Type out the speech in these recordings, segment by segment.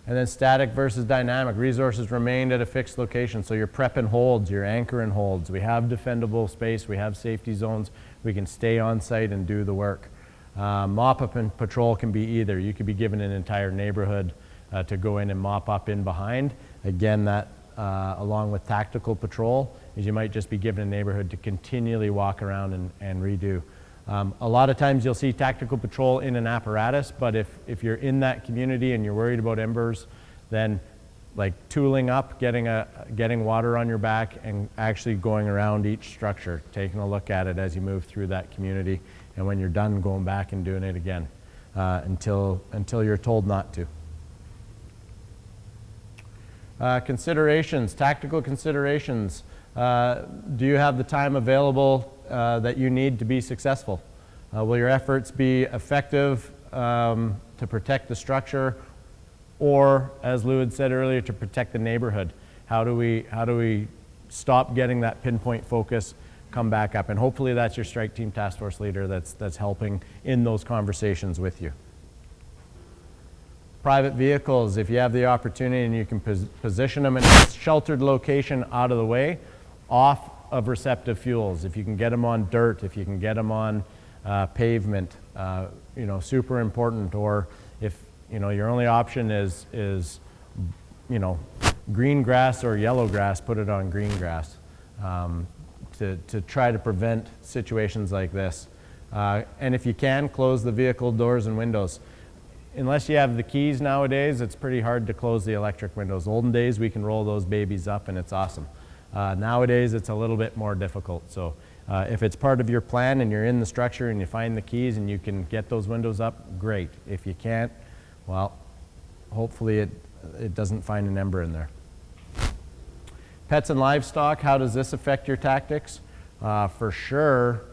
And then static versus dynamic. Resources remained at a fixed location. So your prep and holds, your anchor and holds. We have defendable space. We have safety zones. We can stay on site and do the work. Mop up and patrol can be either. You could be given an entire neighborhood to go in and mop up in behind. Again, that along with tactical patrol is you might just be given a neighborhood to continually walk around and redo. A lot of times you'll see tactical patrol in an apparatus, but if you're in that community and you're worried about embers, then like tooling up, getting water on your back and actually going around each structure, taking a look at it as you move through that community, and when you're done, going back and doing it again until you're told not to. Considerations, tactical considerations. Do you have the time available that you need to be successful? Will your efforts be effective to protect the structure, or, as Lou had said earlier, to protect the neighborhood? How do we stop getting that pinpoint focus, come back up? And hopefully that's your strike team task force leader that's helping in those conversations with you. Private vehicles, if you have the opportunity and you can position them in a sheltered location out of the way, off of receptive fuels. If you can get them on dirt, if you can get them on pavement, you know, super important. Or if, you know, your only option is you know, green grass or yellow grass, put it on green grass to try to prevent situations like this. And if you can, close the vehicle doors and windows. Unless you have the keys nowadays, it's pretty hard to close the electric windows. Olden days, we can roll those babies up and it's awesome. Nowadays, it's a little bit more difficult. So if it's part of your plan and you're in the structure and you find the keys and you can get those windows up, great. If you can't, well, hopefully it doesn't find an ember in there. Pets and livestock, how does this affect your tactics? For sure,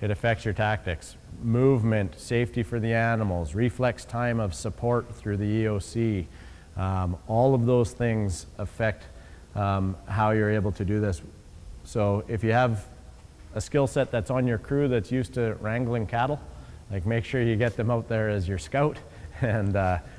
it affects your tactics. Movement, safety for the animals, reflex time of support through the EOC. All of those things affect how you're able to do this. So if you have a skill set that's on your crew that's used to wrangling cattle, like make sure you get them out there as your scout. And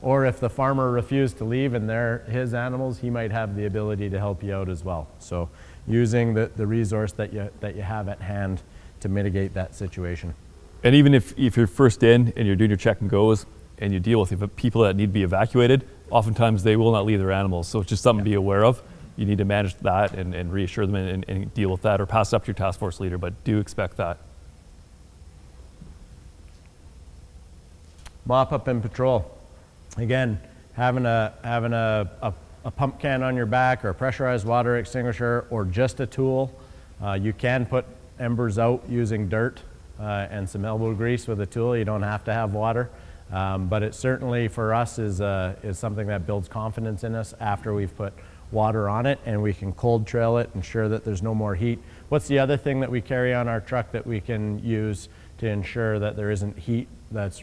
or if the farmer refused to leave and they're his animals, he might have the ability to help you out as well. So using the resource that you have at hand to mitigate that situation. And even if you're first in and you're doing your check and goes and you deal with people that need to be evacuated, oftentimes they will not leave their animals. So it's just something to be aware of. You need to manage that and reassure them and deal with that, or pass it up to your task force leader, but do expect that. Mop up and patrol. Again, having a pump can on your back or a pressurized water extinguisher or just a tool. You can put embers out using dirt and some elbow grease with a tool. You don't have to have water, but it certainly for us is something that builds confidence in us after we've put water on it, and we can cold trail it, ensure that there's no more heat. What's the other thing that we carry on our truck that we can use to ensure that there isn't heat that's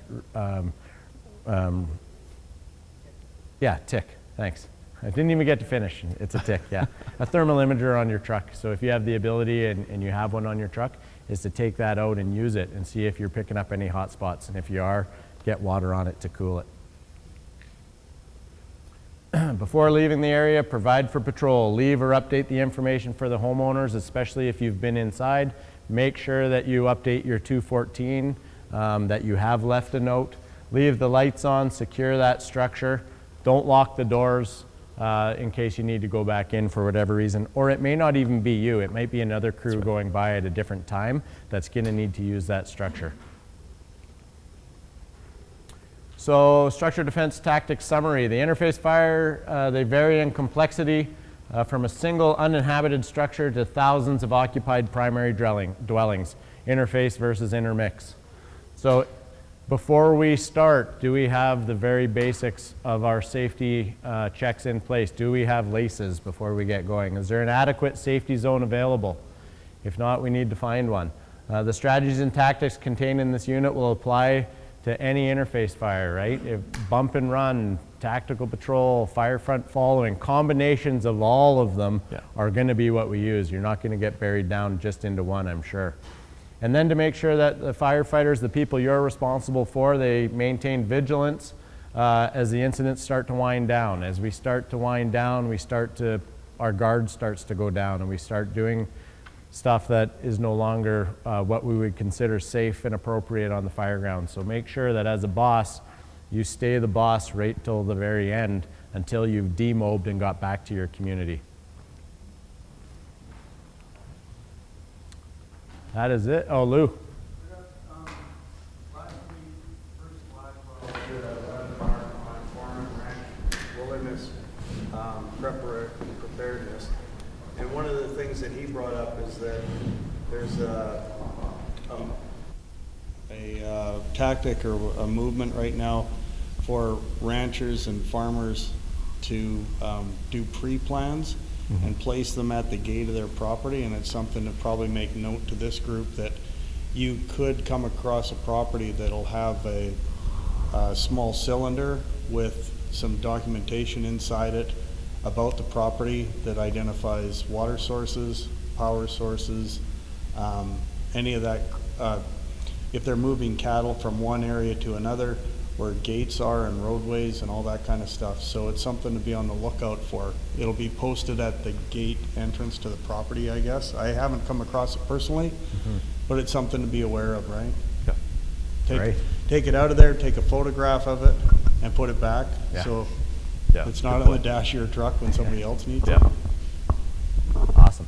yeah, tick, thanks. I didn't even get to finish. It's a tick, yeah. A thermal imager on your truck. So if you have the ability and you have one on your truck, is to take that out and use it and see if you're picking up any hot spots. And if you are, get water on it to cool it. Before leaving the area, provide for patrol. Leave or update the information for the homeowners, especially if you've been inside. Make sure that you update your 214, that you have left a note. Leave the lights on, secure that structure. Don't lock the doors in case you need to go back in for whatever reason. Or it may not even be you. It might be another crew going by at a different time that's going to need to use that structure. So, structure defense tactics summary. The interface fire, they vary in complexity from a single uninhabited structure to thousands of occupied primary dwellings. Interface versus intermix. So, before we start, do we have the very basics of our safety checks in place? Do we have laces before we get going? Is there an adequate safety zone available? If not, we need to find one. The strategies and tactics contained in this unit will apply to any interface fire, right? If bump and run, tactical patrol, fire front following, combinations of all of them are going to be what we use. You're not going to get buried down just into one, I'm sure. And then to make sure that the firefighters, the people you're responsible for, they maintain vigilance as the incidents start to wind down. As we start to wind down, our guard starts to go down, and we start doing stuff that is no longer what we would consider safe and appropriate on the fire ground. So make sure that as a boss, you stay the boss right till the very end until you've demobbed and got back to your community. That is it. Oh, Lou. Last week, first live well, farm and ranch wilderness preparedness. And one of the things that he brought up is that there's a tactic or a movement right now for ranchers and farmers to do pre-plans and place them at the gate of their property. And it's something to probably make note to this group that you could come across a property that'll have a small cylinder with some documentation inside it about the property that identifies water sources, power sources, any of that. If they're moving cattle from one area to another, where gates are and roadways and all that kind of stuff. So it's something to be on the lookout for. It'll be posted at the gate entrance to the property, I guess. I haven't come across it personally, but it's something to be aware of, right? Yeah. Take it out of there, take a photograph of it, and put it back. Yeah. So Yeah, it's good not on point. the dash of your truck when somebody else needs it. Yeah. Awesome.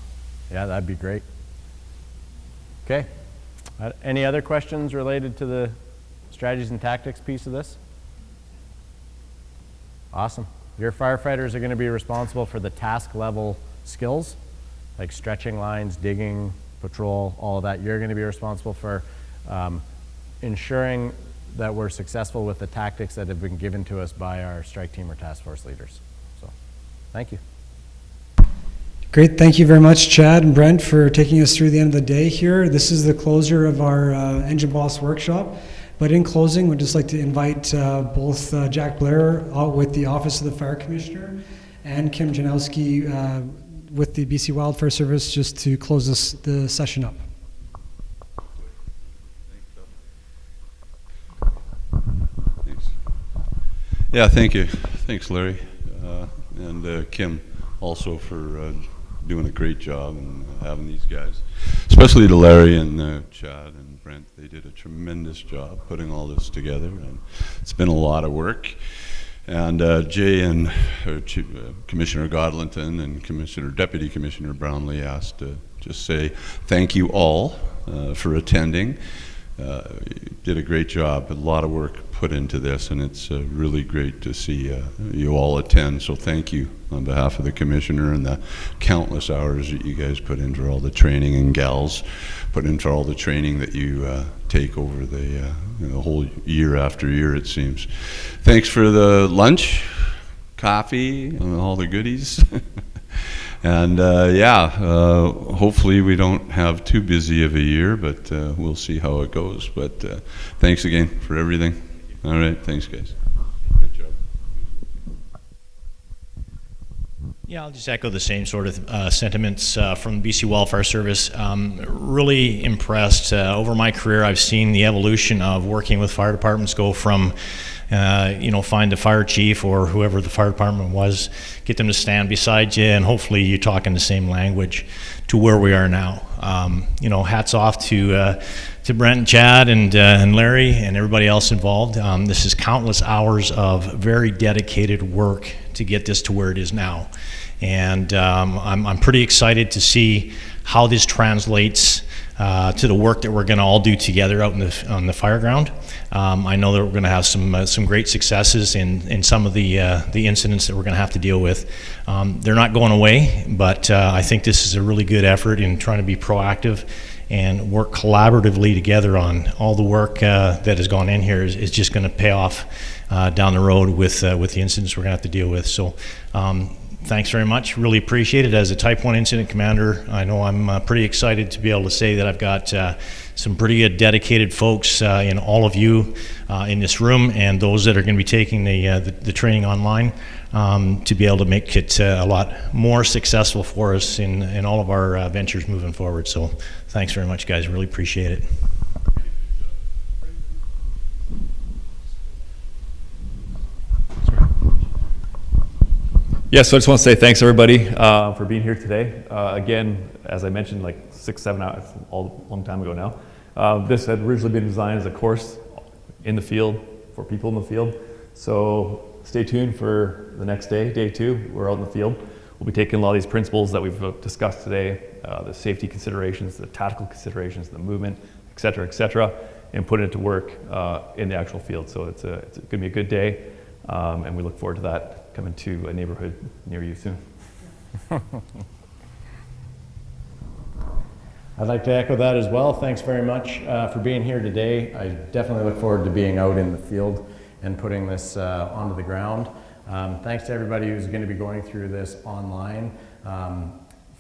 Yeah, that'd be great. Okay. Any other questions related to the strategies and tactics piece of this? Awesome. Your firefighters are going to be responsible for the task level skills, like stretching lines, digging, patrol, all of that. You're going to be responsible for ensuring that we're successful with the tactics that have been given to us by our strike team or task force leaders. So, thank you. Great. Thank you very much, Chad and Brent, for taking us through the end of the day here. This is the closure of our Engine Boss workshop. But in closing, we'd just like to invite both Jack Blair with the Office of the Fire Commissioner and Kim Janowski with the BC Wildfire Service just to close the session up. Thanks. Yeah, thank you. Thanks, Larry. And Kim also for doing a great job and having these guys, especially to Larry and Chad and Brent. They did a tremendous job putting all this together, and it's been a lot of work. And Jay and Commissioner Godlinton and Deputy Commissioner Brownlee asked to just say thank you all for attending. You did a great job, a lot of work put into this, and it's really great to see you all attend. So thank you on behalf of the Commissioner and the countless hours that you guys put in for all the training, and gals put in for all the training that you take over the whole year after year, it seems. Thanks for the lunch, coffee, and all the goodies. And hopefully we don't have too busy of a year, but we'll see how it goes. But thanks again for everything. All right, thanks guys. Good job. Yeah, I'll just echo the same sort of sentiments from BC Wildfire Service. Really impressed. Over my career, I've seen the evolution of working with fire departments go from find a fire chief or whoever the fire department was, get them to stand beside you, and hopefully you talk in the same language to where we are now. Hats off to Brent and Chad and Larry and everybody else involved. This is countless hours of very dedicated work to get this to where it is now. And I'm pretty excited to see how this translates to the work that we're going to all do together out on the fire ground. I know that we're going to have some great successes in some of the incidents that we're going to have to deal with. They're not going away, but I think this is a really good effort in trying to be proactive and work collaboratively together on all the work that has gone in here is just going to pay off down the road with the incidents we're going to have to deal with. So thanks very much. Really appreciate it. As a Type 1 incident commander, I know I'm pretty excited to be able to say that I've got some pretty good dedicated folks in all of you in this room, and those that are going to be taking the training online to be able to make it a lot more successful for us in all of our ventures moving forward. So thanks very much, guys. Really appreciate it. Yeah, so I just want to say thanks everybody for being here today. Again, as I mentioned, like 6-7 hours, a long time ago now. This had originally been designed as a course in the field for people in the field. So stay tuned for the next day, day 2. We're out in the field. We'll be taking a lot of these principles that we've discussed today, the safety considerations, the tactical considerations, the movement, et cetera, and putting it to work in the actual field. So it's going to be a good day, and we look forward to that coming to a neighborhood near you soon. I'd like to echo that as well. Thanks very much for being here today. I definitely look forward to being out in the field and putting this onto the ground. Thanks to everybody who's going to be going through this online.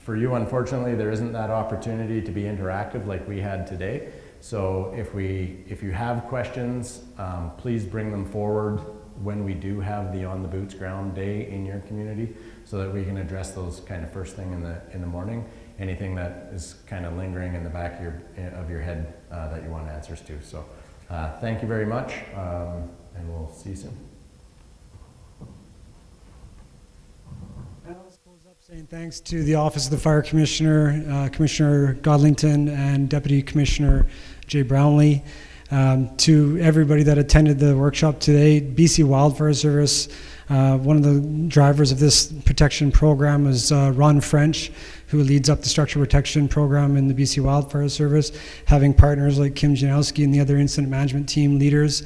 For you, unfortunately, there isn't that opportunity to be interactive like we had today. So if you have questions, please bring them forward when we do have the On the Boots Ground Day in your community, so that we can address those kind of first thing in the morning. Anything that is kind of lingering in the back of your head that you want answers to. So thank you very much, and we'll see you soon. And I'll just close up saying thanks to the Office of the Fire Commissioner, Commissioner Godlington, and Deputy Commissioner Jay Brownlee. To everybody that attended the workshop today, BC Wildfire Service, one of the drivers of this protection program is Ron French, who leads up the structure protection program in the BC Wildfire Service. Having partners like Kim Janowski and the other incident management team leaders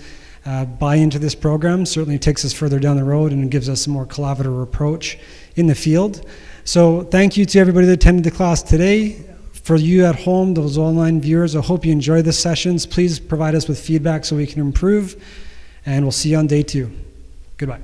buy into this program certainly takes us further down the road and gives us a more collaborative approach in the field. So thank you to everybody that attended the class today. For you at home, those online viewers, I hope you enjoy the sessions. Please provide us with feedback so we can improve, and we'll see you on day 2. Goodbye.